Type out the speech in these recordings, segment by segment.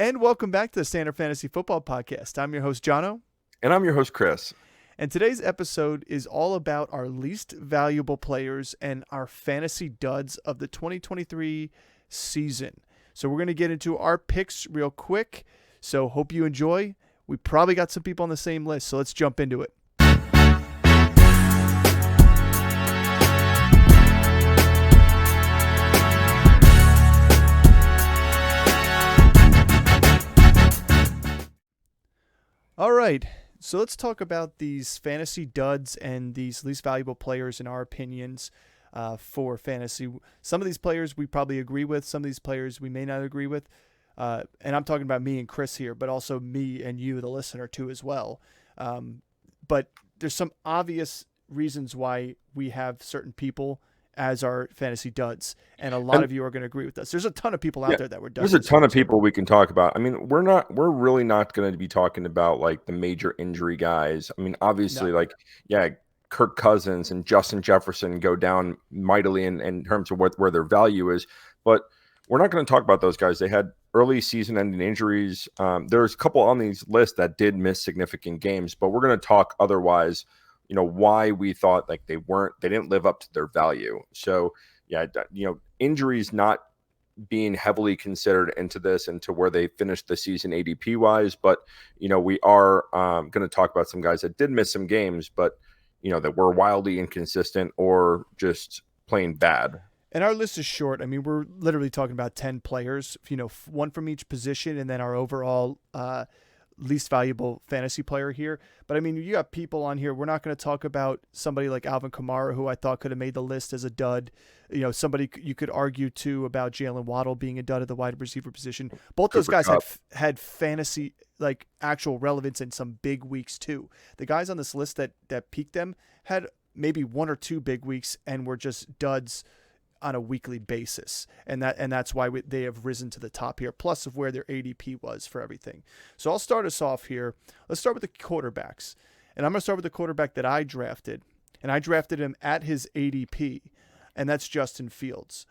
And welcome back to the Standard Fantasy Football Podcast. I'm your host, Jono. And I'm your host, Chris. And today's episode is all about our least valuable players and our fantasy duds of the 2023 season. So we're going to get into our picks real quick. So hope you enjoy. We probably got some people on the same list, so let's jump into it. All right, so let's talk about these fantasy duds and these least valuable players in our opinions for fantasy. Some of these players we probably agree with. Some of these players we may not agree with. And I'm talking about me and Chris here, but also me and you, the listener, too, as well. But there's some obvious reasons why we have certain people as our fantasy duds, and a lot of you are going to agree with us. There's a ton of people out there that were duds. There's a ton of people we can talk about. I mean, we're really not going to be talking about like the major injury guys. I mean, obviously, Kirk Cousins and Justin Jefferson go down mightily in terms of where their value is, but we're not going to talk about those guys. They had early season-ending injuries. There's a couple on these lists that did miss significant games, but we're going to talk otherwise. You know, why we thought like they didn't live up to their value. So injuries not being heavily considered into this and to where they finished the season ADP wise, but we are going to talk about some guys that did miss some games, but that were wildly inconsistent or just plain bad. And our list is short. I mean, we're literally talking about 10 players, one from each position, and then our overall least valuable fantasy player here. But I mean, you got people on here. We're not going to talk about somebody like Alvin Kamara, who I thought could have made the list as a dud. Somebody you could argue too about Jalen Waddle being a dud at the wide receiver position. Both those guys had fantasy, like actual relevance in some big weeks too. The guys on this list that peaked them had maybe one or two big weeks and were just duds on a weekly basis, and that's why they have risen to the top here, plus of where their ADP was for everything. So I'll start us off here. Let's start with the quarterbacks, and I'm going to start with the quarterback that I drafted, and I drafted him at his ADP, and that's Justin Fields.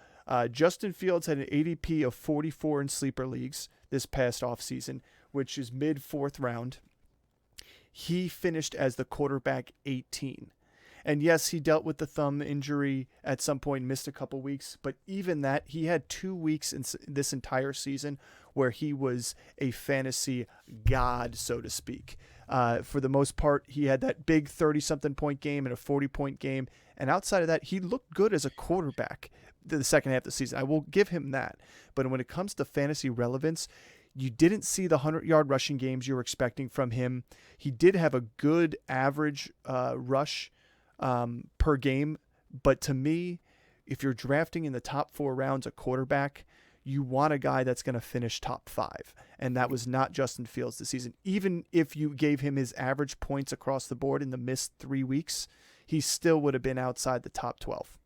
Justin Fields had an ADP of 44 in sleeper leagues this past offseason, which is mid-fourth round. He finished as the quarterback 18. And yes, he dealt with the thumb injury at some point, missed a couple weeks. But even that, he had 2 weeks in this entire season where he was a fantasy god, so to speak. For the most part, he had that big 30-something point game and a 40-point game. And outside of that, he looked good as a quarterback the second half of the season. I will give him that. But when it comes to fantasy relevance, you didn't see the 100-yard rushing games you were expecting from him. He did have a good average rush per game. But to me, if you're drafting in the top 4 rounds a quarterback, you want a guy that's going to finish top 5. And that was not Justin Fields this season. Even if you gave him his average points across the board in the missed 3 weeks, he still would have been outside the top 12.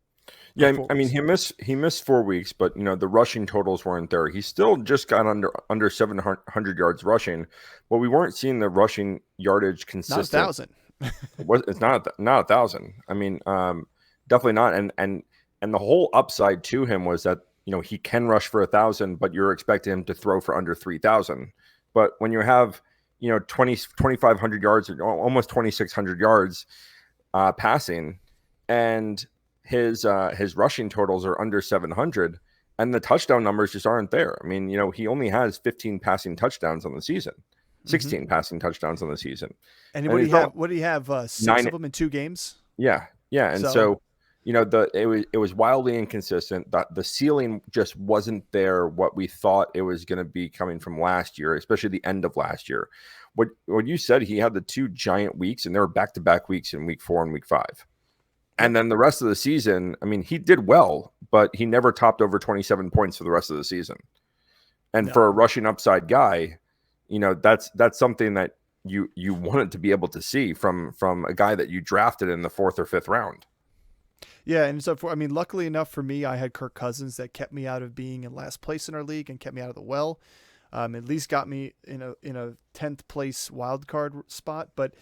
Yeah, I mean, he missed 4 weeks, but the rushing totals weren't there. He still just got under 700 yards rushing, but we weren't seeing the rushing yardage consistent. Not 1,000. It's not 1,000. I mean, definitely not. And the whole upside to him was that he can rush for 1,000, but you're expecting him to throw for under 3,000. But when you have 2,500 yards, or almost 2,600 yards passing, and his rushing totals are under 700, and the touchdown numbers just aren't there. I mean, he only has 15 passing touchdowns on the season. 16 passing touchdowns on the season. And what do you have? 6 of them in 2 games? Yeah. And so it was wildly inconsistent. The ceiling just wasn't there what we thought it was going to be coming from last year, especially the end of last year. What you said, he had the 2 giant weeks, and there were back-to-back weeks in week 4 and week 5. And then the rest of the season, I mean, he did well, but he never topped over 27 points for the rest of the season. And for a rushing upside guy, that's something that you wanted to be able to see from a guy that you drafted in the 4th or 5th round. Yeah, and so luckily enough for me, I had Kirk Cousins that kept me out of being in last place in our league and kept me out of the well. At least got me in a 10th place wild card spot. But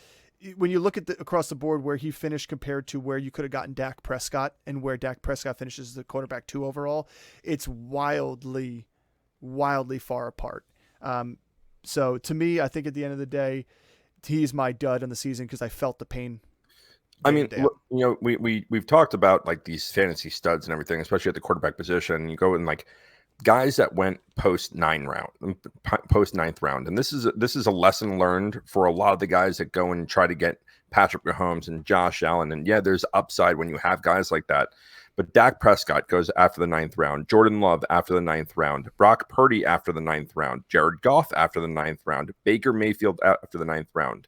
when you look at across the board where he finished compared to where you could have gotten Dak Prescott and where Dak Prescott finishes the quarterback 2 overall, it's wildly far apart. So to me, I think at the end of the day, he's my dud in the season because I felt the pain I day in mean, day out. we've talked about like these fantasy studs and everything, especially at the quarterback position. You go in like guys that went post ninth round, and this is a lesson learned for a lot of the guys that go and try to get Patrick Mahomes and Josh Allen. And yeah, there's upside when you have guys like that. But Dak Prescott goes after the ninth round, Jordan Love after the ninth round, Brock Purdy after the ninth round, Jared Goff after the ninth round, Baker Mayfield after the ninth round.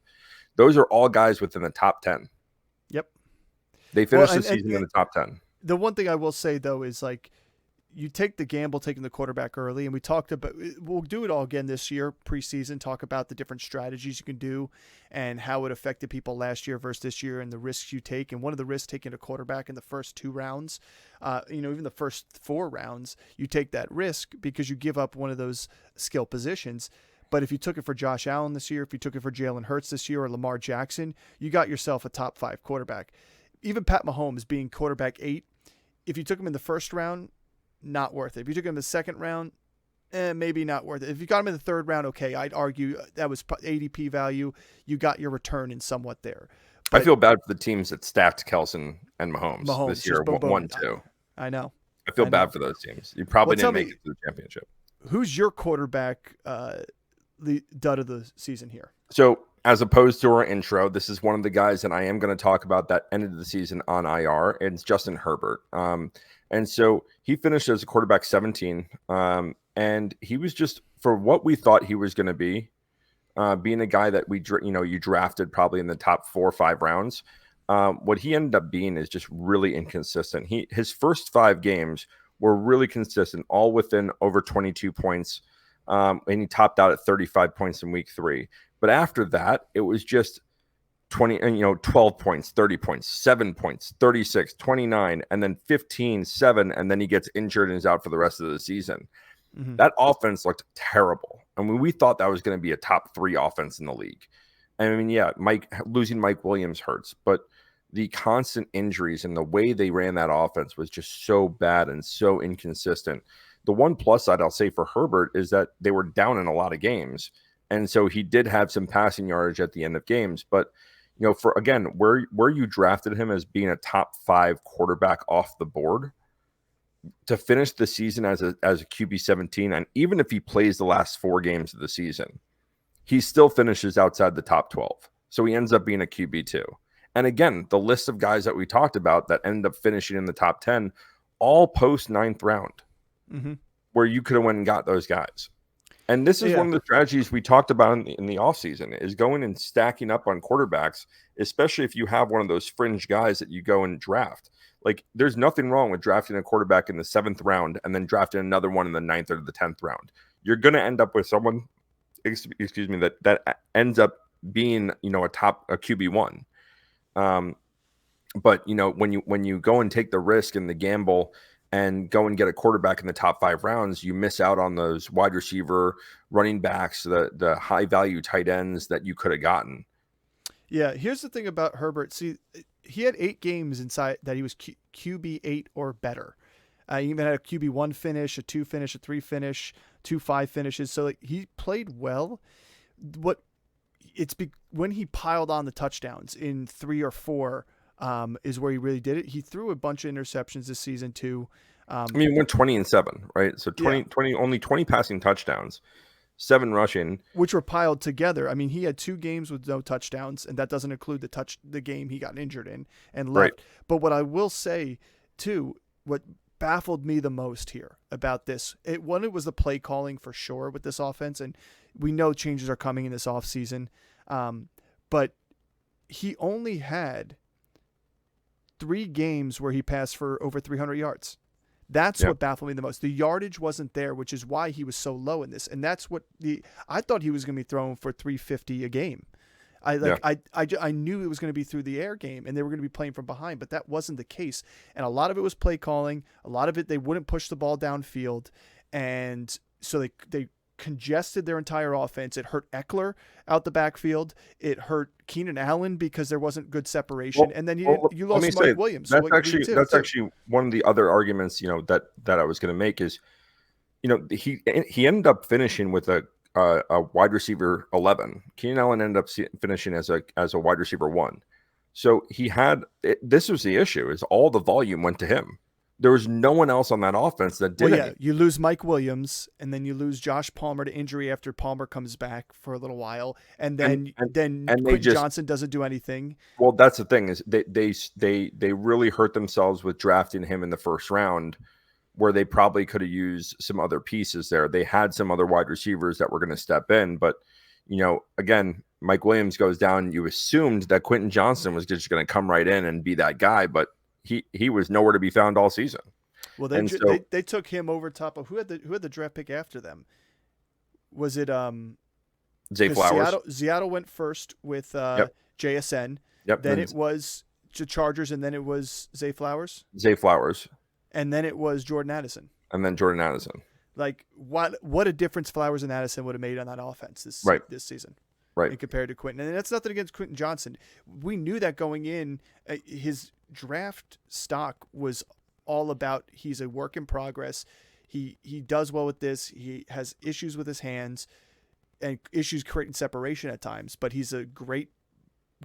Those are all guys within the top 10. Yep. They Well, finished the season in the top 10. the one thing I will say though is like you take the gamble taking the quarterback early, and we talked about we'll do it all again this year preseason. Talk about the different strategies you can do and how it affected people last year versus this year, and the risks you take. And one of the risks taking a quarterback in the first 2 rounds, even the first 4 rounds, you take that risk because you give up one of those skill positions. But if you took it for Josh Allen this year, if you took it for Jalen Hurts this year or Lamar Jackson, you got yourself a top 5 quarterback. Even Pat Mahomes being quarterback 8, if you took him in the first round, not worth it. If you took him in the second round, maybe not worth it. If you got him in the third round, okay, I'd argue that was ADP value. You got your return in somewhat there. But I feel bad for the teams that stacked Kelson and Mahomes this year, boom, boom. 1-2. I know. I feel bad for those teams. You probably didn't make it to the championship. Who's your quarterback the dud of the season here? So as opposed to our intro, this is one of the guys that I am going to talk about that ended the season on IR, and it's Justin Herbert. And so he finished as a quarterback 17, and he was just, for what we thought he was going to be, being a guy that you drafted probably in the top 4 or 5 rounds. What he ended up being is just really inconsistent. His first 5 games were really consistent, all within over 22 points, and he topped out at 35 points in week 3. But after that, it was just 12 points, 30 points, 7 points, 36, 29, and then 15, 7, and then he gets injured and is out for the rest of the season. Mm-hmm. That offense looked terrible. I mean, we thought that was going to be a top 3 offense in the league. I mean, yeah, losing Mike Williams hurts, but the constant injuries and the way they ran that offense was just so bad and so inconsistent. The one plus side I'll say for Herbert is that they were down in a lot of games. And so he did have some passing yardage at the end of games. But, for, again, where you drafted him as being a top 5 quarterback off the board, to finish the season as a QB 17, and even if he plays the last 4 games of the season, he still finishes outside the top 12. So he ends up being a QB 2. And again, the list of guys that we talked about that ended up finishing in the top 10, all post 9th round, where you could have went and got those guys. And this is one of the strategies we talked about in the offseason, is going and stacking up on quarterbacks, especially if you have one of those fringe guys that you go and draft. Like, there's nothing wrong with drafting a quarterback in the 7th round and then drafting another one in the 9th or the 10th round. You're going to end up with someone, that ends up being, a QB1. But when you go and take the risk and the gamble and go and get a quarterback in the top 5 rounds, you miss out on those wide receiver, running backs, the high value tight ends that you could have gotten. Yeah, here's the thing about Herbert. See, he had 8 games inside that he was QB 8 or better. He even had a QB 1 finish, a 2 finish, a 3 finish, 2 5 finishes. So he played well. When he piled on the touchdowns in 3 or 4 is where he really did it. He threw a bunch of interceptions this season too. He went 20-7, right? So 20, only 20 passing touchdowns, 7 rushing, which were piled together. I mean, he had 2 games with no touchdowns, and that doesn't include the game he got injured in and left. Right. But what I will say too, what baffled me the most here about this, it was the play calling for sure with this offense, and we know changes are coming in this offseason. But he only had 3 games where he passed for over 300 yards. That's what baffled me the most. The yardage wasn't there, which is why he was so low in this. And that's what I thought he was going to be throwing for 350 a game. I knew it was going to be through the air game and they were going to be playing from behind, but that wasn't the case. And a lot of it was play calling. A lot of it, they wouldn't push the ball downfield. And so they congested their entire offense. It hurt Eckler out the backfield. It hurt Keenan Allen because there wasn't good separation. And then you lost Mike Williams. That's actually one of the other arguments, that I was going to make is, he ended up finishing with a a wide receiver 11. Keenan Allen ended up finishing as a wide receiver 1. So he had this was the issue, is all the volume went to him. There was no one else on that offense that did anything. You lose Mike Williams, and then you lose Josh Palmer to injury after Palmer comes back for a little while, and then Quentin Johnson doesn't do anything. Well, that's the thing, is they really hurt themselves with drafting him in the first round, where they probably could have used some other pieces there. They had some other wide receivers that were going to step in, but again, Mike Williams goes down. You assumed that Quentin Johnson was just going to come right in and be that guy, but he was nowhere to be found all season. Well, they took him over top of who had the draft pick after them? Was it Zay Flowers? Seattle went first with JSN. Yep. Then it was the Chargers, and then it was Zay Flowers. And then it was Jordan Addison. Like what a difference Flowers and Addison would have made on that offense this season. Right. Compared to Quentin. And that's nothing against Quentin Johnson. We knew that going in. His draft stock was all about he's a work in progress. He does well with this. He has issues with his hands and issues creating separation at times, but he's a great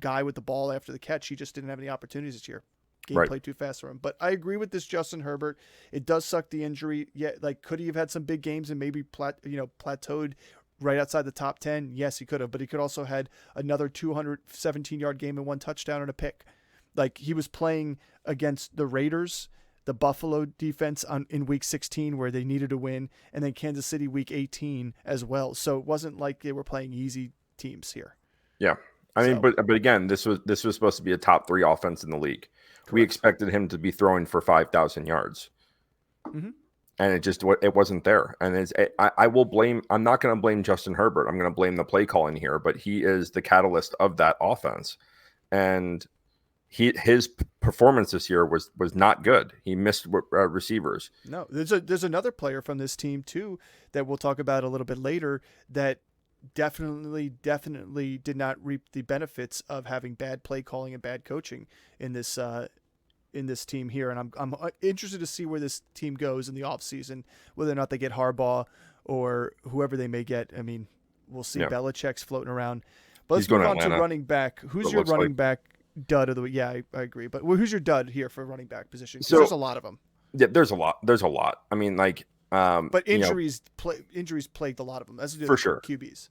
guy with the ball after the catch. He just didn't have any opportunities this year. Game played too fast for him. But I agree with this Justin Herbert. It does suck the injury. Yeah, like could he have had some big games and maybe plateaued right outside the top 10? Yes, he could have, but he could also had another 217-yard game and 1 touchdown and a pick. Like he was playing against the Raiders, the Buffalo defense in week 16 where they needed to win, and then Kansas City week 18 as well. So it wasn't like they were playing easy teams here. Yeah. I mean, but again, this was supposed to be a top 3 offense in the league. Correct. We expected him to be throwing for 5,000 yards. Mm-hmm. And it wasn't there. And I'm not going to blame Justin Herbert. I'm going to blame the play calling here, but he is the catalyst of that offense. And his performance this year was not good. He missed receivers. No, there's another player from this team too that we'll talk about a little bit later that definitely did not reap the benefits of having bad play calling and bad coaching in this team here. And I'm interested to see where this team goes in the offseason, whether or not they get Harbaugh or whoever they may get. I mean, we'll see. Yeah. Belichick's floating around. But let's move on to running back. Who's your running back dud of the week? Yeah, I agree. But who's your dud here for running back position? So there's a lot of them. Yeah, there's a lot. I mean, like, but injuries plagued a lot of them. That's for sure. QBs.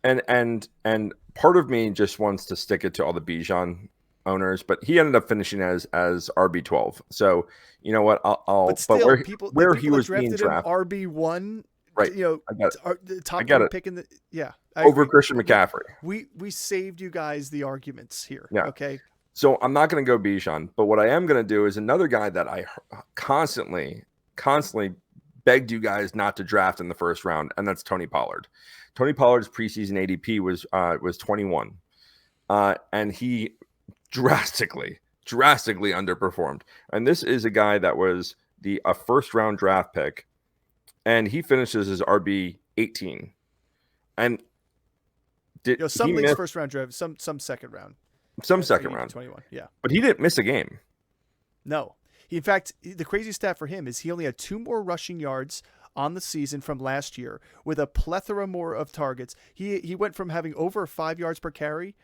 And part of me just wants to stick it to all the Bijan owners, but he ended up finishing as RB12. So you know what? But still, where he was being drafted, RB1, right? The top 3 pick in the over Christian McCaffrey. We saved you guys the arguments here. Yeah. Okay. So I'm not going to go Bijan, but what I am going to do is another guy that I constantly begged you guys not to draft in the first round, and that's Tony Pollard. Tony Pollard's preseason ADP was 21, and he drastically underperformed. And this is a guy that was a first round draft pick, and he finishes as RB 18. And some leagues first round draft, some second round, second round, 21. Yeah, but he didn't miss a game. No, in fact, the crazy stat for him is he only had 2 more rushing yards on the season from last year with a plethora more of targets. He went from having over 5 yards per carry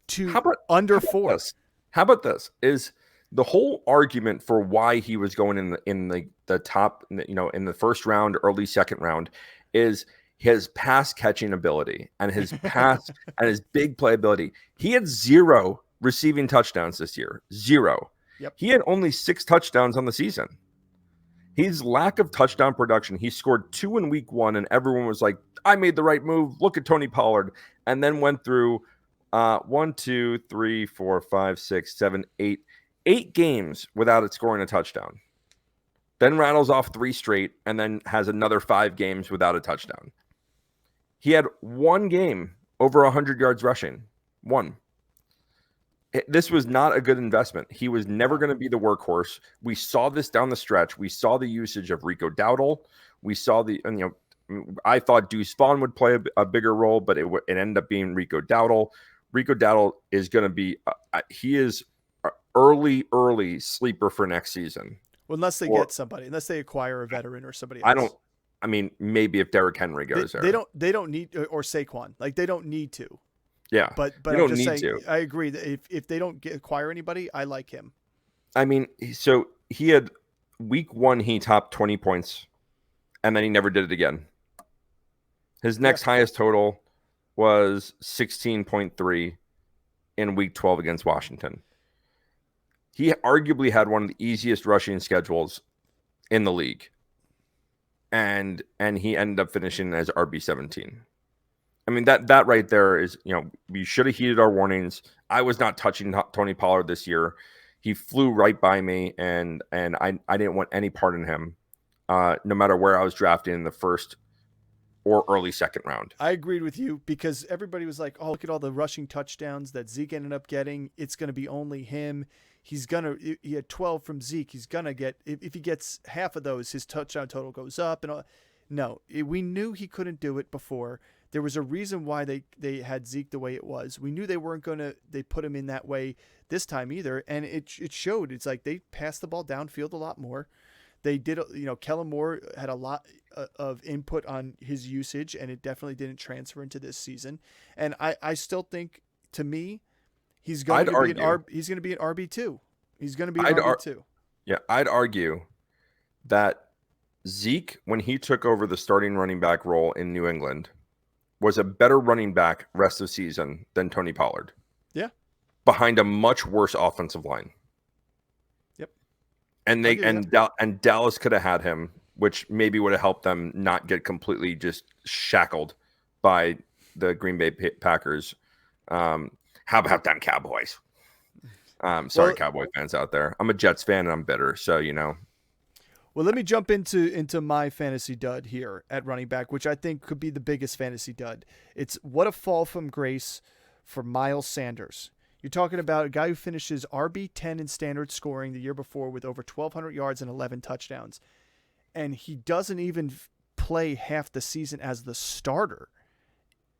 to under 4. How about this? Is the whole argument for why he was going in the top, in the first round, early second round, is his pass catching ability and his pass and his big play ability. He had 0 receiving touchdowns this year. 0. Yep. He had only 6 touchdowns on the season. His lack of touchdown production, he scored 2 in week 1, and everyone was like, I made the right move. Look at Tony Pollard. And then went through 1, 2, 3, 4, 5, 6, 7, 8 games without it scoring a touchdown. Then rattles off 3 straight and then has another 5 games without a touchdown. He had 1 game over 100 yards rushing. 1. This was not a good investment. He was never going to be the workhorse. We saw this down the stretch. We saw the usage of Rico Dowdle. We saw I thought Deuce Vaughn would play a bigger role, but it ended up being Rico Dowdle. Rico Dowdle is going to be he is an early sleeper for next season. Well, unless they get somebody, unless they acquire a veteran or somebody else. I mean, maybe if Derrick Henry They, goes they there. don't they don't need or Saquon. Like they don't need to. Yeah. But You I'm don't just need saying to. I agree that if they don't acquire anybody, I like him. I mean, so he had week 1, he topped 20 points, and then he never did it again. His Yeah. next highest total was 16.3 in week 12 against Washington. He arguably had one of the easiest rushing schedules in the league. And he ended up finishing as RB17. I mean, that right there is, we should have heeded our warnings. I was not touching Tony Pollard this year. He flew right by me, and I didn't want any part in him, no matter where I was drafted in the first or early second round. I agreed with you because everybody was like, "Oh, look at all the rushing touchdowns that Zeke ended up getting. It's going to be only him. He had 12 from Zeke. He's going to get, if he gets half of those, his touchdown total goes up." And all. No, we knew he couldn't do it before. There was a reason why they had Zeke the way it was. We knew they weren't going to, they put him in that way this time either. And it showed. It's like they passed the ball downfield a lot more. They did, Kellen Moore had a lot of input on his usage, and it definitely didn't transfer into this season. And I still think, to me, he's going to be an RB2. He's going to be an RB2. Yeah, I'd argue that Zeke, when he took over the starting running back role in New England, was a better running back rest of season than Tony Pollard. Yeah. Behind a much worse offensive line. Yep. And Dallas could have had him, which maybe would have helped them not get completely just shackled by the Green Bay Packers. How about them Cowboys? Sorry, Cowboy fans out there. I'm a Jets fan and I'm bitter, so Well, let me jump into my fantasy dud here at running back, which I think could be the biggest fantasy dud. It's what a fall from grace for Miles Sanders. You're talking about a guy who finishes RB10 in standard scoring the year before with over 1,200 yards and 11 touchdowns. And he doesn't even play half the season as the starter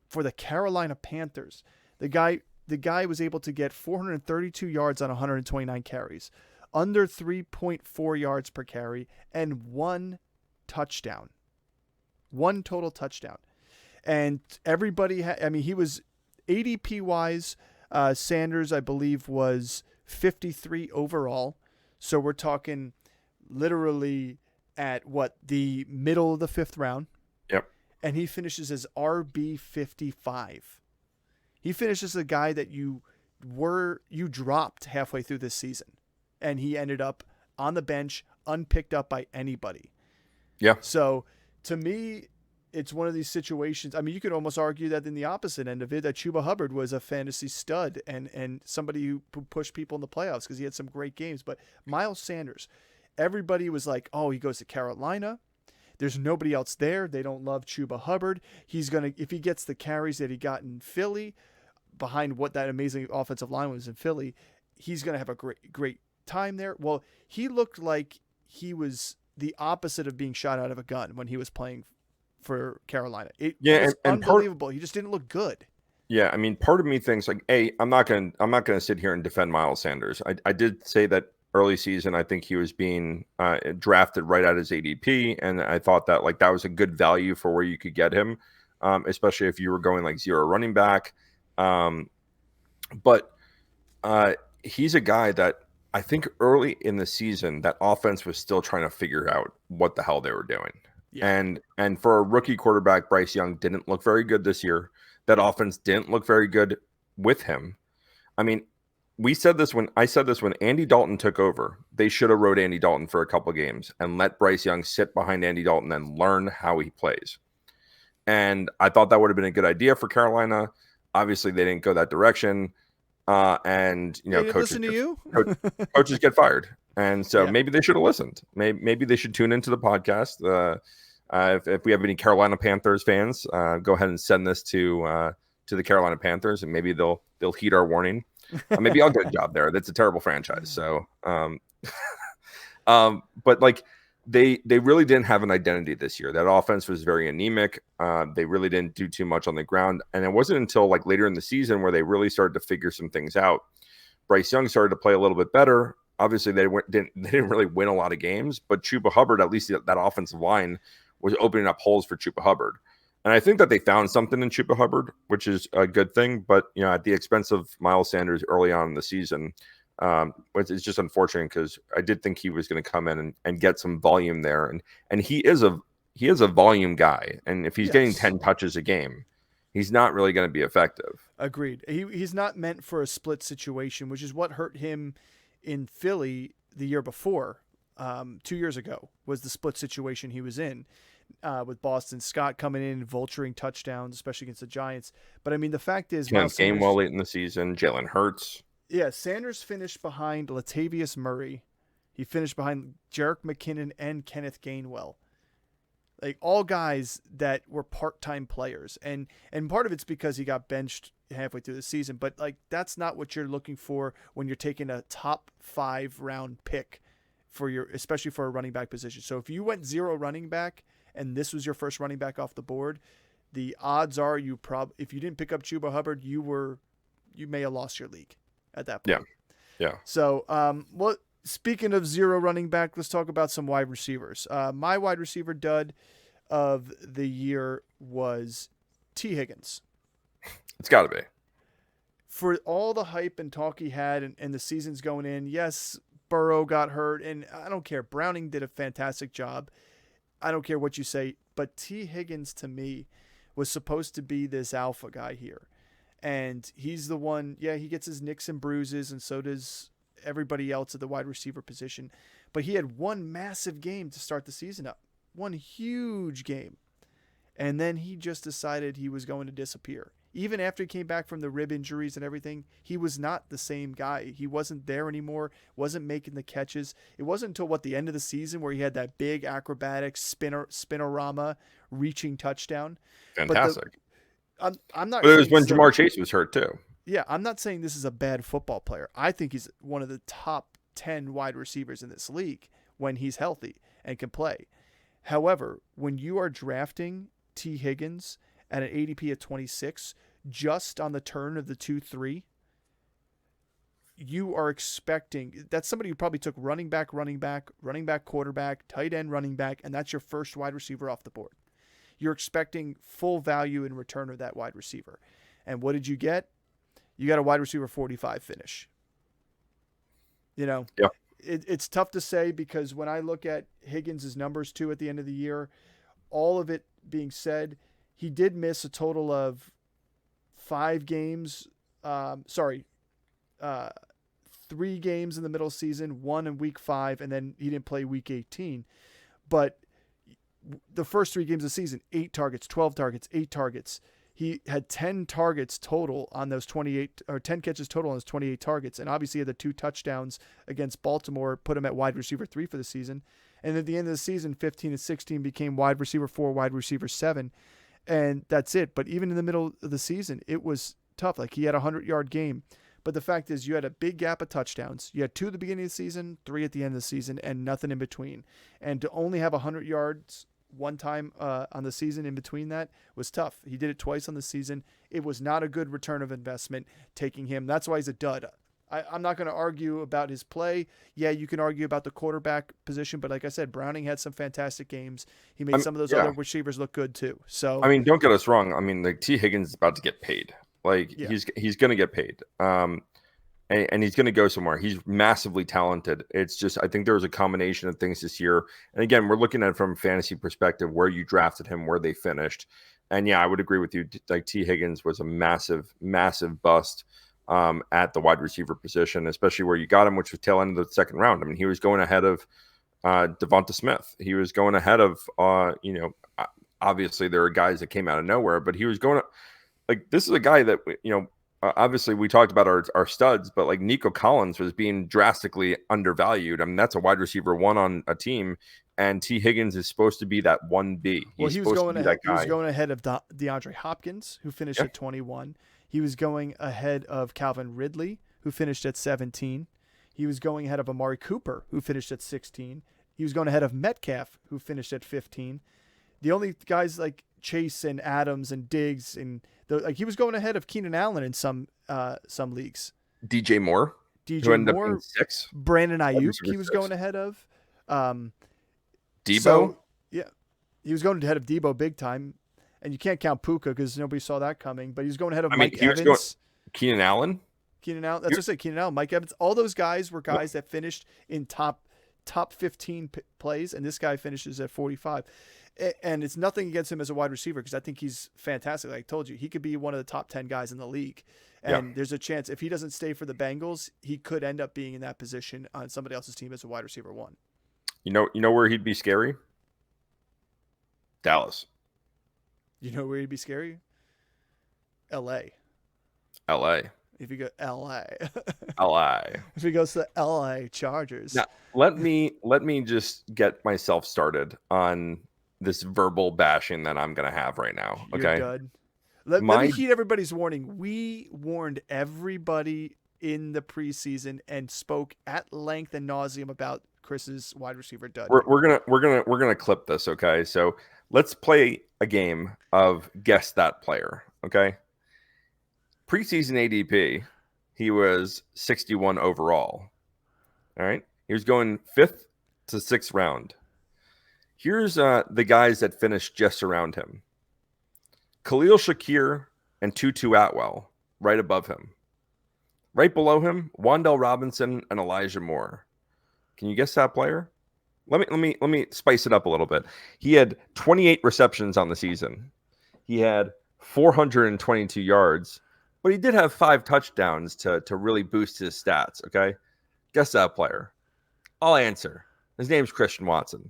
for the Carolina Panthers. The guy was able to get 432 yards on 129 carries, under 3.4 yards per carry, and one touchdown. One total touchdown. And everybody, he was ADP-wise, Sanders, I believe, was 53 overall. So we're talking literally at the middle of the 5th round. Yep. And he finishes as RB 55. He finishes a guy that you dropped halfway through this season, and he ended up on the bench, unpicked up by anybody. Yeah. So to me, it's one of these situations. I mean, you could almost argue that in the opposite end of it, that Chuba Hubbard was a fantasy stud and somebody who pushed people in the playoffs because he had some great games. But Miles Sanders, everybody was like, "Oh, he goes to Carolina. There's nobody else there. They don't love Chuba Hubbard. If he gets the carries that he got in Philly, behind what that amazing offensive line was in Philly, he's going to have a great time there." Well, he looked like he was the opposite of being shot out of a gun when he was playing for Carolina. It was unbelievable. He just didn't look good. Yeah, I mean, part of me thinks like, hey, I'm not gonna sit here and defend Miles Sanders. I did say that early season, I think he was being drafted right at his ADP, and I thought that that was a good value for where you could get him, especially if you were going zero running back. But he's a guy that I think early in the season, that offense was still trying to figure out what the hell they were doing. Yeah. And for a rookie quarterback, Bryce Young didn't look very good this year. That offense didn't look very good with him. I mean, I said this when Andy Dalton took over. They should have rode Andy Dalton for a couple of games and let Bryce Young sit behind Andy Dalton and learn how he plays. And I thought that would have been a good idea for Carolina. Obviously, they didn't go that direction. And coaches get fired. And so maybe they should have listened. Maybe they should tune into the podcast. If we have any Carolina Panthers fans, go ahead and send this to the Carolina Panthers, and maybe they'll heed our warning. Maybe I'll get a job there. That's a terrible franchise. So, but they really didn't have an identity this year. That offense was very anemic. They really didn't do too much on the ground, and it wasn't until later in the season where they really started to figure some things out. Bryce Young started to play a little bit better. Obviously, they didn't really win a lot of games, but Chuba Hubbard, at least that offensive line, was opening up holes for Chuba Hubbard. And I think that they found something in Chuba Hubbard, which is a good thing. But, at the expense of Miles Sanders early on in the season, it's just unfortunate because I did think he was going to come in and get some volume there. And he is a volume guy. And if he's getting Yes. 10 touches a game, he's not really going to be effective. Agreed. He's not meant for a split situation, which is what hurt him in Philly the year before. 2 years ago was the split situation he was in with Boston Scott coming in and vulturing touchdowns, especially against the Giants. But I mean, the fact is, Kenneth Miles Sanders, Gainwell late in the season, Jalen Hurts. yeah, Sanders finished behind Latavius Murray. He finished behind Jerick McKinnon and Kenneth Gainwell. Like all guys that were part-time players, and part of it's because he got benched halfway through the season, but like that's not what you're looking for when you're taking a top 5 round pick for especially for a running back position. So if you went 0 running back and this was your first running back off the board, the odds are if you didn't pick up Chuba Hubbard, you may have lost your league at that point. Yeah. So speaking of 0 running back, let's talk about some wide receivers. My wide receiver dud of the year was T. Higgins. It's got to be. For all the hype and talk he had and the season's going in, yes, Burrow got hurt, and I don't care. Browning did a fantastic job. I don't care what you say, but T. Higgins to me was supposed to be this alpha guy here. And he's the one, he gets his nicks and bruises, and so does everybody else at the wide receiver position. But he had one massive game to start the season up. One huge game. And then he just decided he was going to disappear. Even after he came back from the rib injuries and everything, he was not the same guy. He wasn't there anymore, wasn't making the catches. It wasn't until the end of the season where he had that big acrobatic spinorama reaching touchdown. Fantastic. I'm not. But it was when Jamar Chase was hurt too. Yeah, I'm not saying this is a bad football player. I think he's one of the top 10 wide receivers in this league when he's healthy and can play. However, when you are drafting T. Higgins at an ADP of 26, just on the turn of the 2-3, you are expecting that's somebody who probably took running back, quarterback, tight end, running back, and that's your first wide receiver off the board. You're expecting full value in return of that wide receiver. And what did you get? You got a wide receiver 45 finish. Yeah. It's tough to say because when I look at Higgins' numbers too at the end of the year, all of it being said, he did miss a total of 5 games. 3 games in the middle of the season, 1 in week 5, and then he didn't play week 18. But the first 3 games of the season, 8 targets, 12 targets, 8 targets. He had 10 targets total on those 28, or 10 catches total on those 28 targets. And obviously he had the 2 touchdowns against Baltimore, put him at wide receiver 3 for the season. And at the end of the season, 15 and 16 became wide receiver 4, wide receiver 7. And that's it. But even in the middle of the season, it was tough. Like he had a 100-yard game. But the fact is you had a big gap of touchdowns. You had 2 at the beginning of the season, 3 at the end of the season, and nothing in between. And to only have 100 yards one time on the season in between that was tough. He did it twice on the season. It was not a good return of investment taking him. That's why he's a dud. I'm not going to argue about his play. Yeah, you can argue about the quarterback position, but like I said, Browning had some fantastic games. He made some of those other receivers look good too. So I mean, don't get us wrong. I mean, like T. Higgins is about to get paid. He's going to get paid. And he's going to go somewhere. He's massively talented. It's just, I think there was a combination of things this year. And again, we're looking at it from a fantasy perspective, where you drafted him, where they finished. And yeah, I would agree with you. Like T. Higgins was a massive, massive bust at the wide receiver position, especially where you got him, which was tail end of the second round. I mean, he was going ahead of Devonta Smith. He was going ahead of, obviously there are guys that came out of nowhere, but he was going like, this is a guy that, obviously we talked about our studs, but like Nico Collins was being drastically undervalued. I mean, that's a wide receiver 1 on a team, and T. Higgins is supposed to be that 1B. Well, he was going ahead of DeAndre Hopkins, who finished at 21. He was going ahead of Calvin Ridley, who finished at 17. He was going ahead of Amari Cooper, who finished at 16. He was going ahead of Metcalf, who finished at 15. The only guys like Chase and Adams and Diggs and he was going ahead of Keenan Allen in some leagues. DJ Moore, who ended up in 6. Brandon Ayuk, he was going ahead of. Debo. So, He was going ahead of Debo big time, and you can't count Puka because nobody saw that coming. But he was going ahead of I mean, Mike he was going Evans, Keenan Allen. Keenan Allen. That's what I said. Keenan Allen, Mike Evans. All those guys were guys that finished in top 15 plays, and this guy finishes at 45. And it's nothing against him as a wide receiver because I think he's fantastic. Like I told you, he could be one of the top 10 guys in the league. And there's a chance if he doesn't stay for the Bengals, he could end up being in that position on somebody else's team as a wide receiver 1. You know where he'd be scary? Dallas. You know where he'd be scary? L.A. L.A. If you go L.A. L.A. If he goes to the L.A. Chargers. Now, let me just get myself started on this verbal bashing that I'm going to have right now. Okay. You're done. Let me heed everybody's warning. We warned everybody in the preseason and spoke at length and nauseum about Chris's wide receiver dud. We're gonna clip this, okay? So let's play a game of guess that player, okay? Preseason ADP, he was 61 overall. All right, he was going 5th to 6th round. Here's the guys that finished just around him: Khalil Shakir and Tutu Atwell, right above him. Right below him, Wan'Dale Robinson and Elijah Moore. Can you guess that player? Let me spice it up a little bit. He had 28 receptions on the season. He had 422 yards, but he did have 5 touchdowns to really boost his stats. Okay, guess that player. I'll answer. His name's Christian Watson.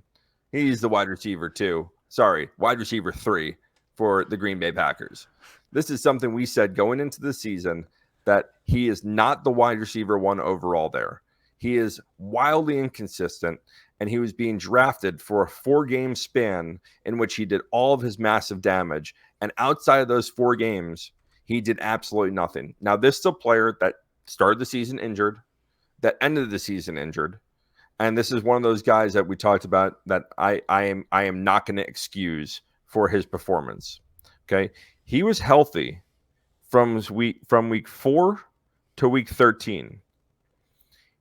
He's the wide receiver 2. Sorry, wide receiver 3 for the Green Bay Packers. This is something we said going into the season, that he is not the wide receiver 1 overall there. He is wildly inconsistent, and he was being drafted for a 4-game span in which he did all of his massive damage. And outside of those 4 games, he did absolutely nothing. Now, this is a player that started the season injured, that ended the season injured. And this is one of those guys that we talked about that I am not going to excuse for his performance. Okay. He was healthy from week 4 to week 13.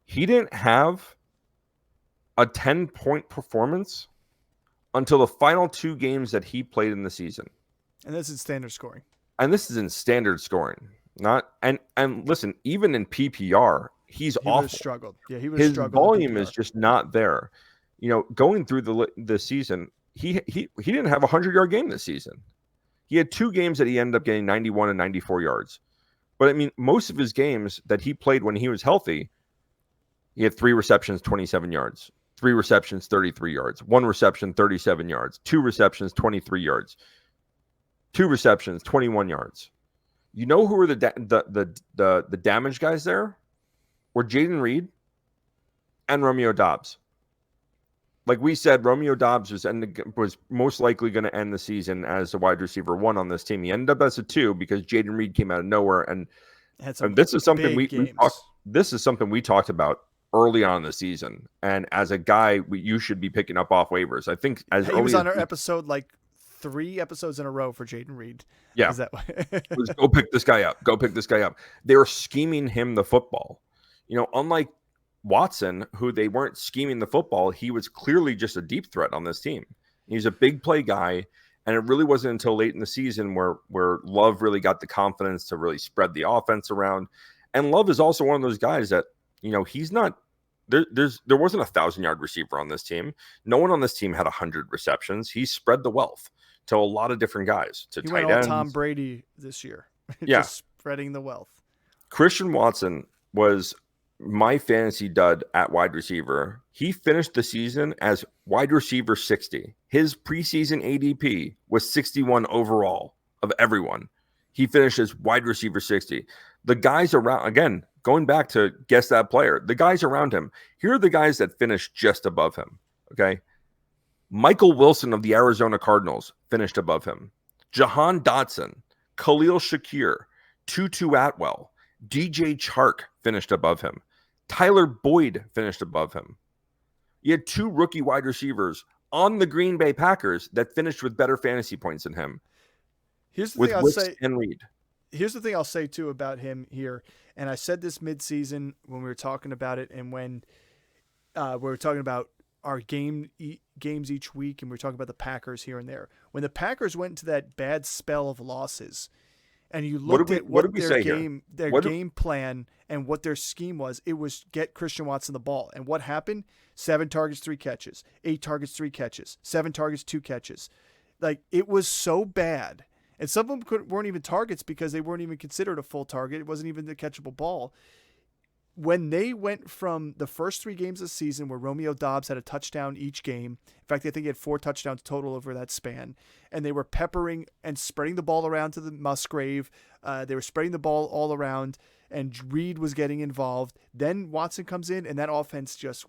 He didn't have a 10-point performance until the final 2 games that he played in the season. And this is standard scoring. And this is in standard scoring. Not and listen, even in PPR, he awful. Struggled. Yeah, he was his struggling. Volume is just not there. You know, going through the season, he didn't have a 100-yard game this season. He had 2 games that he ended up getting 91 and 94 yards. But I mean, most of his games that he played when he was healthy, he had 3 receptions, 27 yards, 3 receptions, 33 yards, 1 reception, 37 yards, 2 receptions, 23 yards, 2 receptions, 21 yards. You know who were the damage guys there? Were Jaden Reed and Romeo Doubs. Like we said, Romeo Doubs was most likely going to end the season as a wide receiver 1 on this team. He ended up as a 2 because Jaden Reed came out of nowhere, and this is something we talked about early on in the season. And as a guy, you should be picking up off waivers. I think he was on our episode like 3 episodes in a row for Jaden Reed. Yeah, go pick this guy up. Go pick this guy up. They were scheming him the football. You know, unlike Watson, who they weren't scheming the football, he was clearly just a deep threat on this team. He's a big play guy, and it really wasn't until late in the season where Love really got the confidence to really spread the offense around. And Love is also one of those guys that, you know, he's not there wasn't a 1,000-yard receiver on this team. No one on this team had 100 receptions. He spread the wealth to a lot of different guys. He went all Tom Brady this year. Yeah, just spreading the wealth. Christian Watson was my fantasy dud at wide receiver. He finished the season as wide receiver 60. His preseason ADP was 61 overall of everyone. He finished as wide receiver 60. The guys around, again, going back to guess that player, the guys around him, here are the guys that finished just above him. Okay. Michael Wilson of the Arizona Cardinals finished above him. Jahan Dotson, Khalil Shakir, Tutu Atwell, DJ Chark finished above him. Tyler Boyd finished above him. You had 2 rookie wide receivers on the Green Bay Packers that finished with better fantasy points than him. Here's the thing I'll say. And Reed. Here's the thing I'll say too about him here, and I said this midseason when we were talking about it, and when we were talking about our games each week, and we're talking about the Packers here and there. When the Packers went into that bad spell of losses, and you looked at what did what we say here? their game plan and what their scheme was, it was get Christian Watson the ball. And what happened? 7 targets, 3 catches, 8 targets, 3 catches, 7 targets, 2 catches. Like, it was so bad. And some of them weren't even targets because they weren't even considered a full target. It wasn't even the catchable ball. When they went from the first 3 games of the season where Romeo Doubs had a touchdown each game, in fact, I think he had 4 touchdowns total over that span, and they were peppering and spreading the ball around to the Musgrave. They were spreading the ball all around, and Reed was getting involved. Then Watson comes in, and that offense just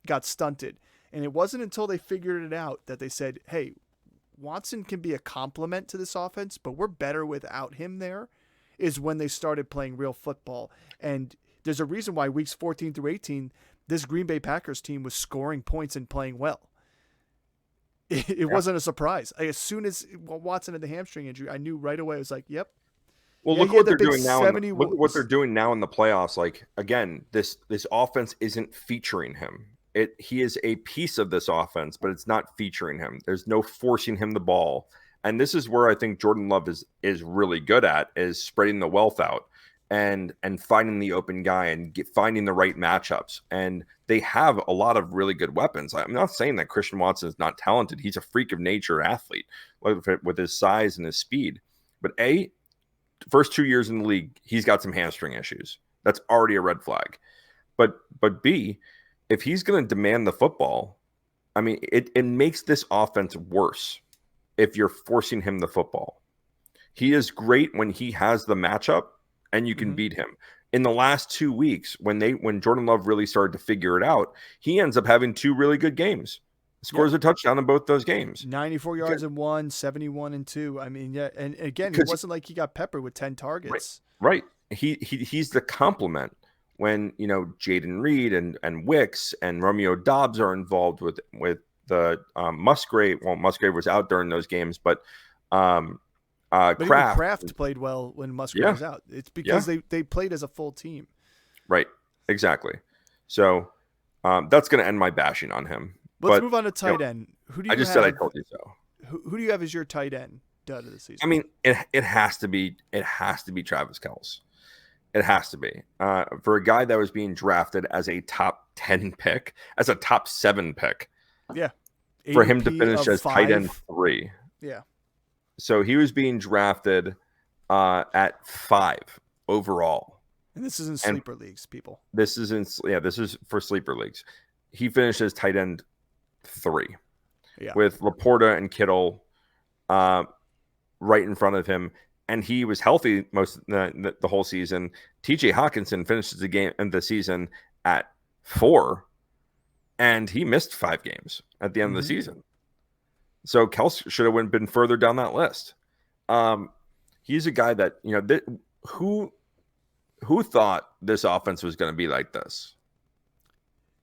got stunted. And it wasn't until they figured it out that they said, hey, Watson can be a complement to this offense, but we're better without him there, is when they started playing real football. And there's a reason why weeks 14 through 18, this Green Bay Packers team was scoring points and playing well. It wasn't a surprise. As soon as Watson had the hamstring injury, I knew right away. I was like, yep. Well, Yeah, look he what had the they're big doing now. 70 Look what they're doing now in the playoffs. Like, again, this offense isn't featuring him. He is a piece of this offense, but it's not featuring him. There's no forcing him the ball. And this is where I think Jordan Love is really good at, is spreading the wealth out and finding the open guy and finding the right matchups. And they have a lot of really good weapons. I'm not saying that Christian Watson is not talented. He's a freak of nature athlete with his size and his speed. But first 2 years in the league, he's got some hamstring issues. That's already a red flag. But B, if he's going to demand the football, I mean, it makes this offense worse if you're forcing him the football. He is great when he has the matchup and you can beat him. In the last 2 weeks, when Jordan Love really started to figure it out, he ends up having 2 really good games. Scores a touchdown in both those games. 94 yards in 1, 71 in 2. I mean, yeah, and again, it wasn't like he got peppered with 10 targets. Right. He's the complement when, Jaden Reed and Wicks and Romeo Doubs are involved with the Musgrave. Well, Musgrave was out during those games, but Kraft played well when Musgrave was out. It's because they played as a full team. Right. Exactly. So that's going to end my bashing on him. Let's move on to tight end. Who do you? Said I told you so. Who do you have as your tight end dud of the season? I mean, it has to be Travis Kelce. It has to be for a guy that was being drafted as a top 10 pick, as a top 7 pick. Yeah. For him to finish as 5. tight end 3. Yeah. So he was being drafted at 5 overall. And this is in sleeper leagues, people. This is for sleeper leagues. He finished as tight end 3. Yeah. With Laporta and Kittle right in front of him. And he was healthy most the whole season. TJ Hawkinson finishes the season at 4. And he missed 5 games at the end of the season. So Kelce should have been further down that list. He's a guy that, who thought this offense was going to be like this?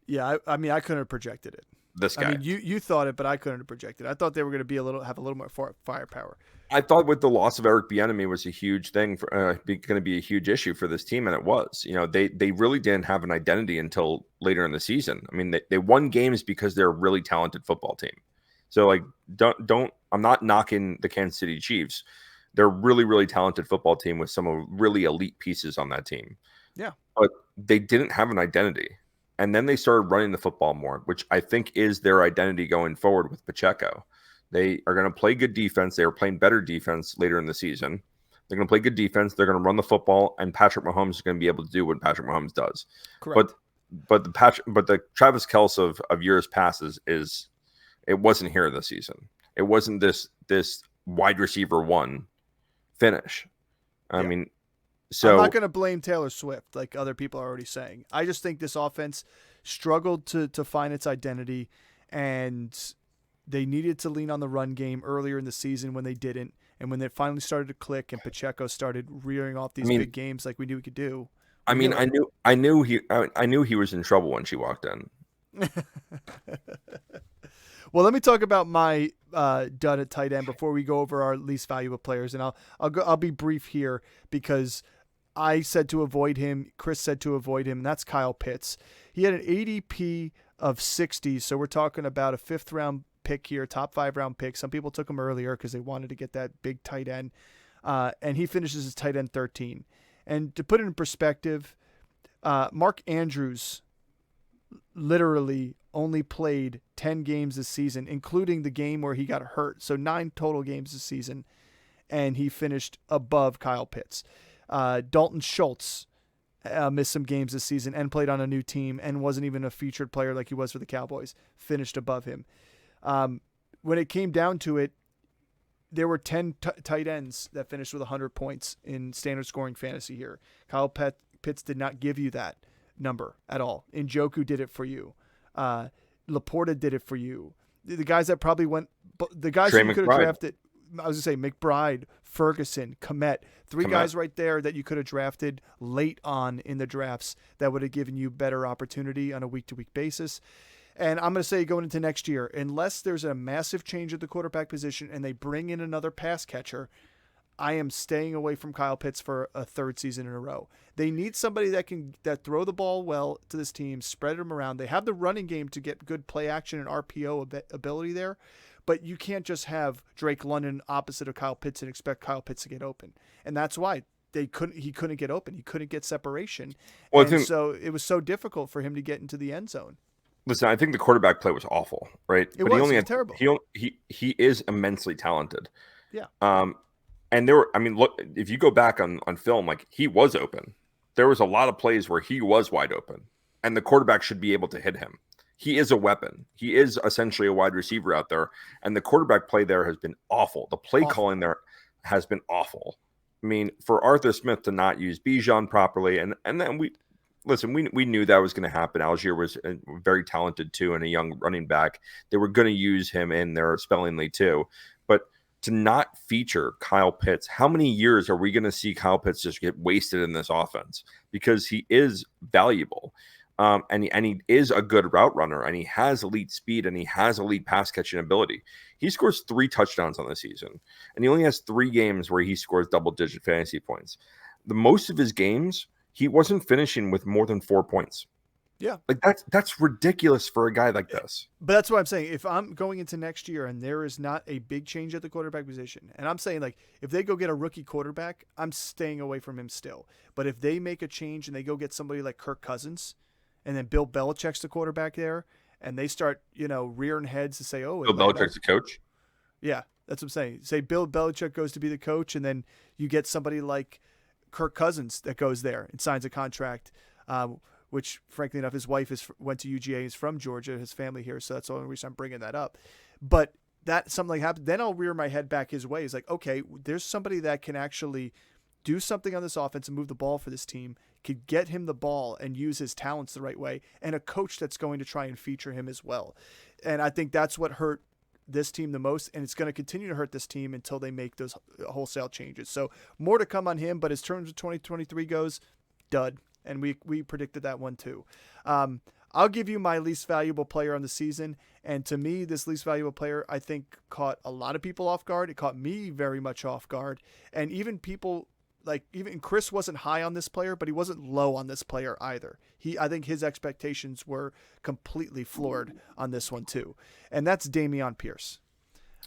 Yeah, I mean, I couldn't have projected it. This guy. I mean, you thought it, but I couldn't have projected it. I thought they were going to have a little more firepower. I thought with the loss of Eric Bieniemy was a huge thing for going to be a huge issue for this team, and it was. They really didn't have an identity until later in the season. I mean, they won games because they're a really talented football team. So don't I'm not knocking the Kansas City Chiefs. They're a really, really talented football team with some really elite pieces on that team. Yeah, but they didn't have an identity. And then they started running the football more, which I think is their identity going forward with Pacheco. They are going to play good defense. They are playing better defense later in the season. They're going to play good defense. They're going to run the football, and Patrick Mahomes is going to be able to do what Patrick Mahomes does. Correct. But the Travis Kelce of years past it wasn't here this season. It wasn't this wide receiver 1 finish. I mean. So, I'm not going to blame Taylor Swift like other people are already saying. I just think this offense struggled to find its identity, and they needed to lean on the run game earlier in the season when they didn't. And when they finally started to click and Pacheco started rearing off these big games like we knew he could do. I knew he was in trouble when she walked in. Well, let me talk about my dud at tight end before we go over our least valuable players, and I'll be brief here because I said to avoid him. Chris said to avoid him, and that's Kyle Pitts. He had an ADP of 60. So we're talking about a 5th-round pick here, top 5-round pick. Some people took him earlier because they wanted to get that big tight end. And he finishes as tight end 13. And to put it in perspective, Mark Andrews literally only played 10 games this season, including the game where he got hurt. So 9 total games this season, and he finished above Kyle Pitts. Dalton Schultz missed some games this season and played on a new team and wasn't even a featured player like he was for the Cowboys, finished above him. When it came down to it, there were 10 tight ends that finished with 100 points in standard scoring fantasy here. Kyle Pitts did not give you that number at all. Njoku did it for you. Laporta did it for you. The guys that probably went, the guys Trey that you could have McBride. drafted, I was going to say McBride, Ferguson, Komet, 3 guys right there that you could have drafted late on in the drafts that would have given you better opportunity on a week-to-week basis. And I'm going to say going into next year, unless there's a massive change at the quarterback position and they bring in another pass catcher, I am staying away from Kyle Pitts for a 3rd season in a row. They need somebody that throw the ball well to this team, spread them around. They have the running game to get good play action and RPO ability there, but you can't just have Drake London opposite of Kyle Pitts and expect Kyle Pitts to get open. And that's why he couldn't get open. He couldn't get separation. Well, so it was so difficult for him to get into the end zone. Listen, I think the quarterback play was awful, right? It was terrible. He is immensely talented. Yeah. And look, if you go back on film, like, he was open. There was a lot of plays where he was wide open, and the quarterback should be able to hit him. He is a weapon. He is essentially a wide receiver out there, and the quarterback play there has been awful. The play calling there has been awful. I mean, for Arthur Smith to not use Bijan properly, and then we knew that was going to happen. Algier was very talented too, and a young running back. They were going to use him in their spellingly too, but to not feature Kyle Pitts, how many years are we going to see Kyle Pitts just get wasted in this offense? Because he is valuable, and he is a good route runner, and he has elite speed, and he has elite pass catching ability. He scores 3 touchdowns on the season, and he only has 3 games where he scores double-digit fantasy points. The most of his games, he wasn't finishing with more than 4 points. Yeah. Like, that's ridiculous for a guy like this. But that's what I'm saying. If I'm going into next year and there is not a big change at the quarterback position, and I'm saying, like, if they go get a rookie quarterback, I'm staying away from him still. But if they make a change and they go get somebody like Kirk Cousins, and then Bill Belichick's the quarterback there, and they start, rearing heads to say, oh, Bill Belichick's the coach? Yeah, that's what I'm saying. Say Bill Belichick goes to be the coach, and then you get somebody like Kirk Cousins that goes there and signs a contract, which, frankly enough, his wife went to UGA, is from Georgia, his family here, so that's the only reason I'm bringing that up. But that something like happened, then I'll rear my head back his way. It's like, okay, there's somebody that can actually do something on this offense and move the ball for this team, could get him the ball and use his talents the right way, and a coach that's going to try and feature him as well. And I think that's what hurt this team the most, and it's going to continue to hurt this team until they make those wholesale changes. So more to come on him, but as terms of 2023 goes, dud. And we predicted that one too. I'll give you my least valuable player on the season. And to me, this least valuable player, I think, caught a lot of people off guard. It caught me very much off guard. And even people, even Chris wasn't high on this player, but he wasn't low on this player either. I think his expectations were completely floored on this one too. And that's Dameon Pierce.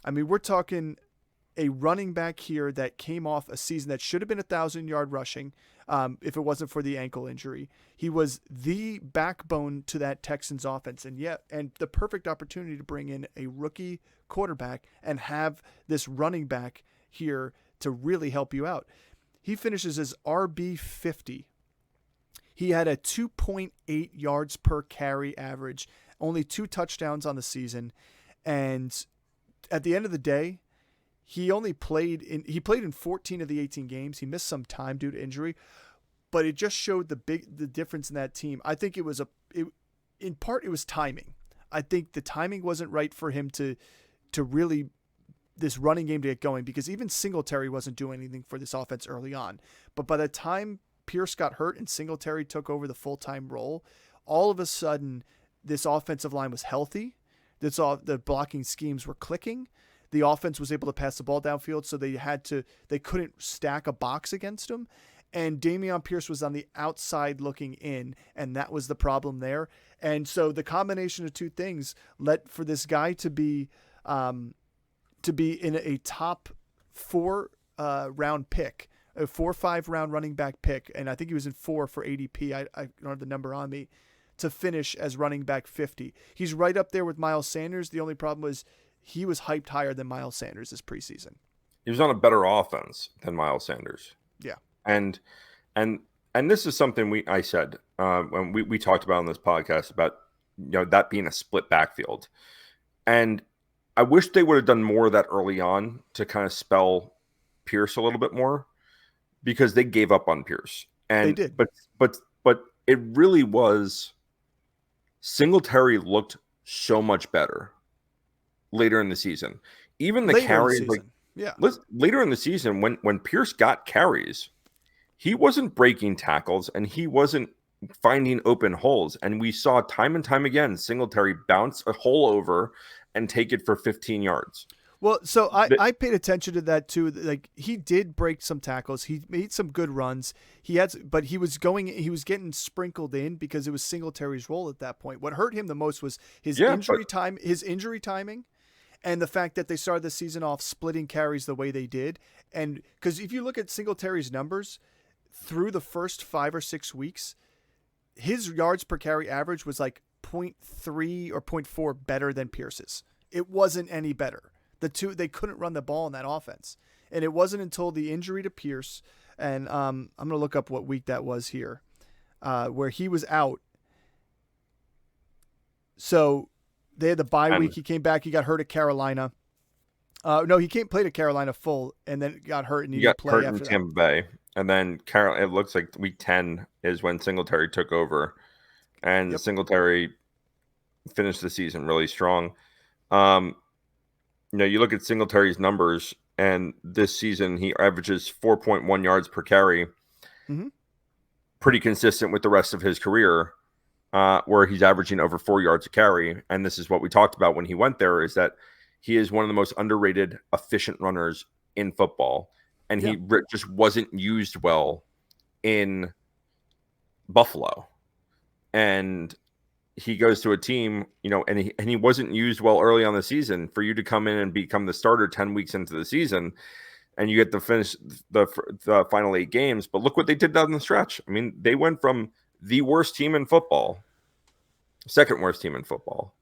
I mean, we're talking a running back here that came off a season that should have been 1,000-yard rushing if it wasn't for the ankle injury. He was the backbone to that Texans offense, and the perfect opportunity to bring in a rookie quarterback and have this running back here to really help you out. He finishes as RB 50. He had a 2.8 yards per carry average, only 2 touchdowns on the season, and at the end of the day, he played in 14 of the 18 games. He missed some time due to injury, but it just showed the difference in that team. I think in part it was timing. I think the timing wasn't right for him to really this running game to get going, because even Singletary wasn't doing anything for this offense early on. But by the time Pierce got hurt and Singletary took over the full-time role, all of a sudden this offensive line was healthy. The blocking schemes were clicking. The offense was able to pass the ball downfield, so they couldn't stack a box against him. and Dameon Pierce was on the outside looking in, and that was the problem there. And so the combination of two things led for this guy to be in a top 4 round pick, a 4 or 5 round running back pick, and I think he was in 4 for ADP. I don't have the number on me, to finish as running back 50. He's right up there with Miles Sanders. The only problem was he was hyped higher than Miles Sanders this preseason. He was on a better offense than Miles Sanders. Yeah. And this is something I said when we talked about on this podcast about, that being a split backfield. And I wish they would have done more of that early on to kind of spell Pierce a little bit more, because they gave up on Pierce. And they did. But it really was, Singletary looked so much better later in the season. Even the carries, later in the season, when Pierce got carries, he wasn't breaking tackles and he wasn't finding open holes. And we saw time and time again Singletary bounce a hole over and take it for 15 yards. Well, so I paid attention to that too. Like, he did break some tackles. He made some good runs. But he was getting sprinkled in because it was Singletary's role at that point. What hurt him the most was his injury timing, and the fact that they started the season off splitting carries the way they did. And because if you look at Singletary's numbers through the first 5 or 6 weeks, his yards per carry average was like 0.3 or 0.4 better than Pierce's. It wasn't any better. They couldn't run the ball in that offense. And it wasn't until the injury to Pierce, and I'm going to look up what week that was here, where he was out. So they had the bye week. He came back. He got hurt at Carolina. No, he played at Carolina full, and then got hurt, and he didn't play after that. Tampa Bay. And then it looks like week 10 is when Singletary took over. And Singletary finished the season really strong. You look at Singletary's numbers, and this season he averages 4.1 yards per carry. Mm-hmm. Pretty consistent with the rest of his career, where he's averaging over 4 yards a carry. And this is what we talked about when he went there, is that he is one of the most underrated, efficient runners in football. And he just wasn't used well in Buffalo. And he goes to a team, and he wasn't used well early on the season. For you to come in and become the starter 10 weeks into the season, and you get to finish the final 8 games. But look what they did down the stretch. I mean, they went from the worst team in football, second worst team in football,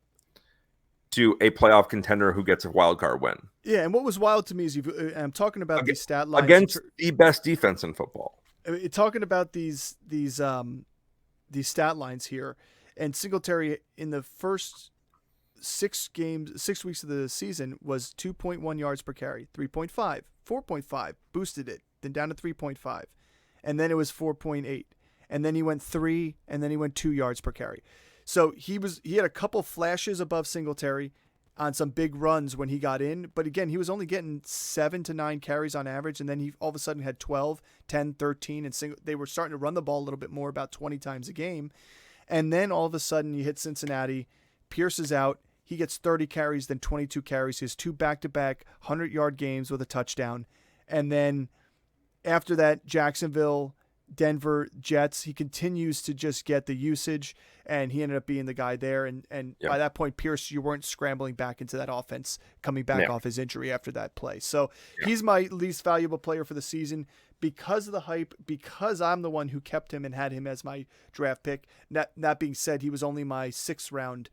to a playoff contender who gets a wild card win. Yeah, and what was wild to me is I'm talking about these stat lines against the best defense in football. Talking about these stat lines here, and Singletary in the first 6 weeks of the season was 2.1 yards per carry, 3.5, 4.5, boosted it, then down to 3.5, and then it was 4.8, and then he went 3, and then he went 2 yards per carry. So he had a couple flashes above Singletary on some big runs when he got in, but again, he was only getting 7 to 9 carries on average, and then he all of a sudden had 12, 10, 13, and they were starting to run the ball a little bit more, about 20 times a game. And then all of a sudden you hit Cincinnati, Pierce is out, he gets 30 carries, then 22 carries, his 2 back-to-back 100-yard games with a touchdown. And then after that, Jacksonville, Denver, Jets, he continues to just get the usage, and he ended up being the guy there. And by that point, Pierce, you weren't scrambling back into that offense coming back off his injury after that play. So he's my least valuable player for the season because of the hype, because I'm the one who kept him and had him as my draft pick. That being said, he was only my 6th round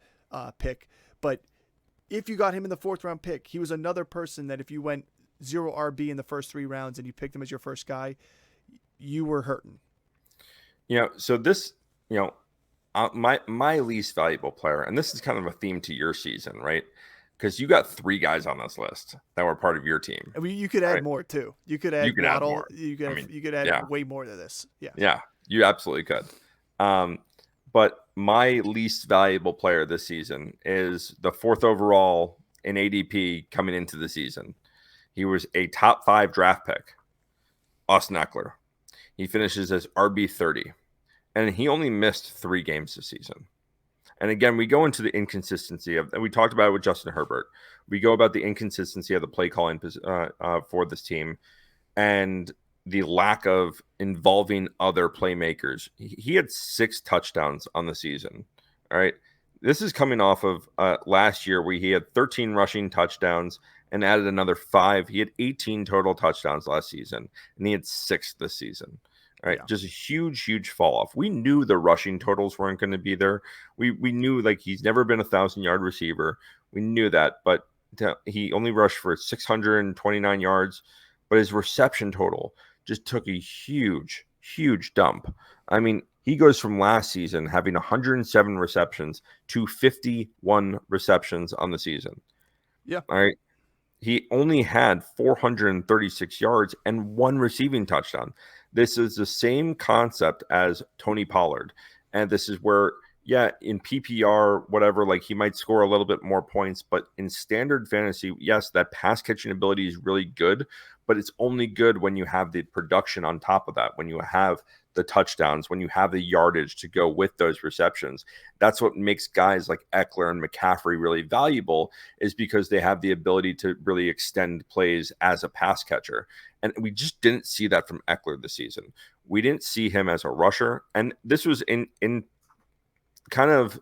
pick. But if you got him in the 4th round pick, he was another person that if you went 0 RB in the first 3 rounds and you picked him as your first guy, you were hurting. So this, my least valuable player, and this is kind of a theme to your season, right? Because you got 3 guys on this list that were part of your team. I mean, you could add more too. You could add Waddle. More. You could add way more to this. Yeah. Yeah, you absolutely could. But my least valuable player this season is the 4th overall in ADP coming into the season. He was a top 5 draft pick, Austin Eckler. He finishes as RB30, and he only missed 3 games this season. And again, we go into the inconsistency and we talked about it with Justin Herbert. We go about the inconsistency of the play calling for this team. And the lack of involving other playmakers. He had 6 touchdowns on the season. All right. This is coming off of last year where he had 13 rushing touchdowns and added another 5. He had 18 total touchdowns last season, and he had 6 this season. All right, Yeah. just a huge fall off. We knew the rushing totals weren't going to be there. We knew like he's never been 1,000-yard receiver. We knew that, but he only rushed for 629 yards, but his reception total just took a huge dump. I mean, he goes from last season having 107 receptions to 51 receptions on the season. Yeah. All right. He only had 436 yards and 1 receiving touchdown. This is the same concept as Tony Pollard. And this is where, yeah, in PPR, whatever, like he might score a little bit more points, but in standard fantasy, yes, that pass catching ability is really good, but it's only good when you have the production on top of that, when you have the touchdowns, when you have the yardage to go with those receptions. That's what makes guys like Eckler and McCaffrey really valuable, is because they have the ability to really extend plays as a pass catcher. And we just didn't see that from Eckler this season. We didn't see him as a rusher. And this was in kind of,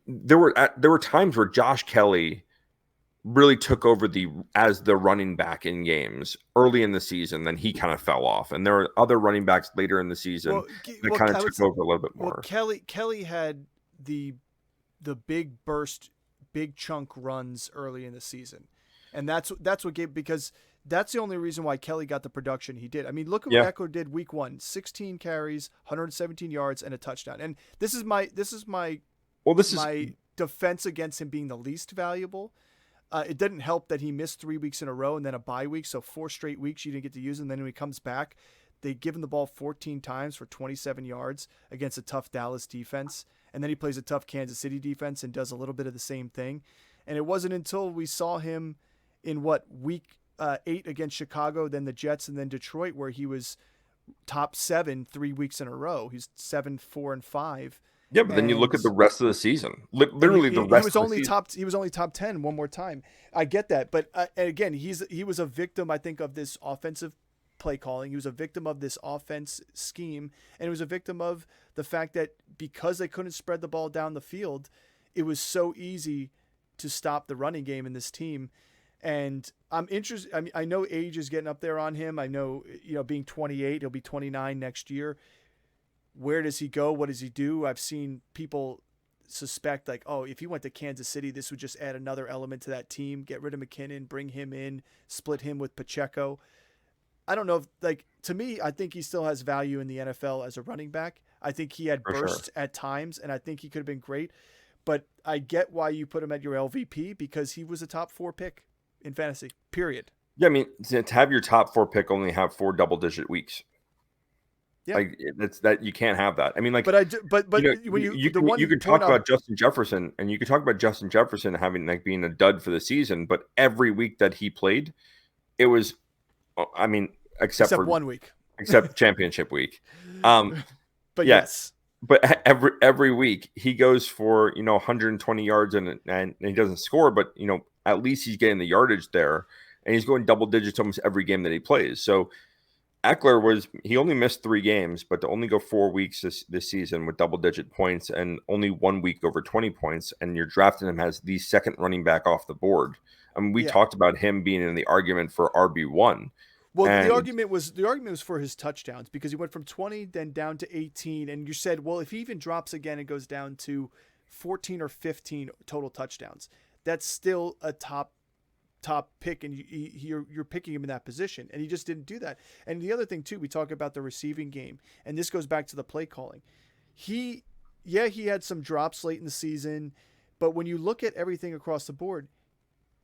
there were times where Josh Kelly really took over as the running back in games early in the season. Then he kind of fell off, and there were other running backs later in the season that kind of took over a little bit more. Kelly had the big burst, big chunk runs early in the season, and that's what gave, because that's the only reason why Kelly got the production he did. I mean, look at what Eckler did week 1: 16 carries, 117 yards, and a touchdown. And this is my defense against him being the least valuable. It didn't help that he missed 3 weeks in a row and then a bye week. So 4 straight weeks you didn't get to use him. Then when he comes back, they give him the ball 14 times for 27 yards against a tough Dallas defense. And then he plays a tough Kansas City defense and does a little bit of the same thing. And it wasn't until we saw him in week 8 against Chicago, then the Jets, and then Detroit, where he was top 7 3 weeks in a row. He's 7, 4, and 5. Yeah, but then you look at the rest of the season. Literally, the rest. He was only top 10 one more time. I get that, but again, he was a victim, I think, of this offensive play calling. He was a victim of this offense scheme, and he was a victim of the fact that because they couldn't spread the ball down the field, it was so easy to stop the running game in this team. And I'm interested. I mean, I know age is getting up there on him. I know, being 28, he'll be 29 next year. Where does he go? What does he do? I've seen people suspect, like, oh, if he went to Kansas City, this would just add another element to that team. Get rid of McKinnon, bring him in, split him with Pacheco. I don't know to me, I think he still has value in the NFL as a running back. I think he had bursts at times, and I think he could have been great. But I get why you put him at your LVP, because he was a top 4 pick in fantasy, period. Yeah, I mean, to have your top 4 pick only have 4 double-digit weeks. Yeah. Like it's that you can't have that. I mean, like, but when you can talk about Justin Jefferson, and you can talk about Justin Jefferson having being a dud for the season, but every week that he played, it was, I mean, except for 1 week, except championship week. But yes, but every week he goes for 120 yards and he doesn't score, but at least he's getting the yardage there, and he's going double digits almost every game that he plays. So Eckler he only missed 3 games, but to only go 4 weeks this season with double-digit points and only 1 week over 20 points, and you're drafting him as the second running back off the board. I mean, we talked about him being in the argument for RB1. Well, the argument was for his touchdowns, because he went from 20 then down to 18, and you said, well, if he even drops again and goes down to 14 or 15 total touchdowns, that's still a top pick, and you're picking him in that position, and he just didn't do that. And the other thing too, we talk about the receiving game, and this goes back to the play calling. He had some drops late in the season, but when you look at everything across the board,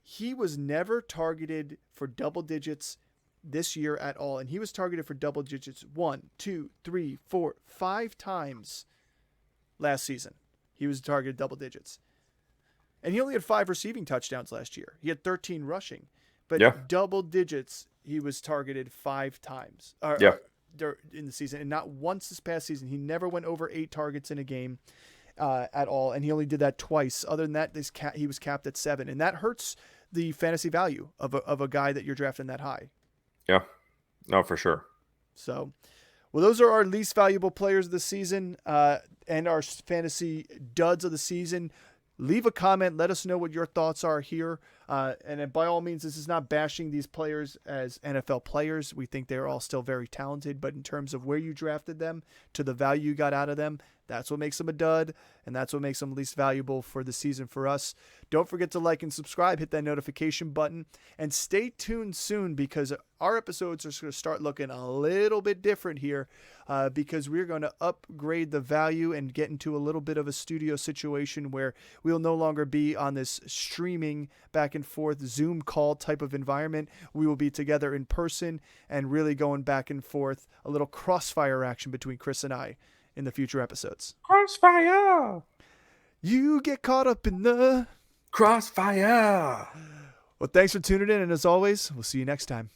he was never targeted for double digits this year at all, and he was targeted for double digits 1, 2, 3, 4, 5 times last season. He was targeted double digits. And he only had 5 receiving touchdowns last year. He had 13 rushing, but double digits he was targeted 5 times in the season, and not once this past season. He never went over 8 targets in a game at all, and he only did that twice. Other than that, he was capped at 7, and that hurts the fantasy value of a guy that you're drafting that high. Yeah. No, for sure. So, well, those are our least valuable players of the season and our fantasy duds of the season. Leave a comment. Let us know what your thoughts are here. And by all means, this is not bashing these players as NFL players. We think they're all still very talented. But in terms of where you drafted them to the value you got out of them, that's what makes them a dud. And that's what makes them least valuable for the season for us. Don't forget to like and subscribe. Hit that notification button. And stay tuned soon because our episodes are going to start looking a little bit different here because we're going to upgrade the value and get into a little bit of a studio situation where we'll no longer be on this streaming back and forth Zoom call type of environment. We will be together in person and really going back and forth, a little crossfire action between Chris and I in the future episodes. Crossfire! You get caught up in the Crossfire! Well, thanks for tuning in, and as always, we'll see you next time.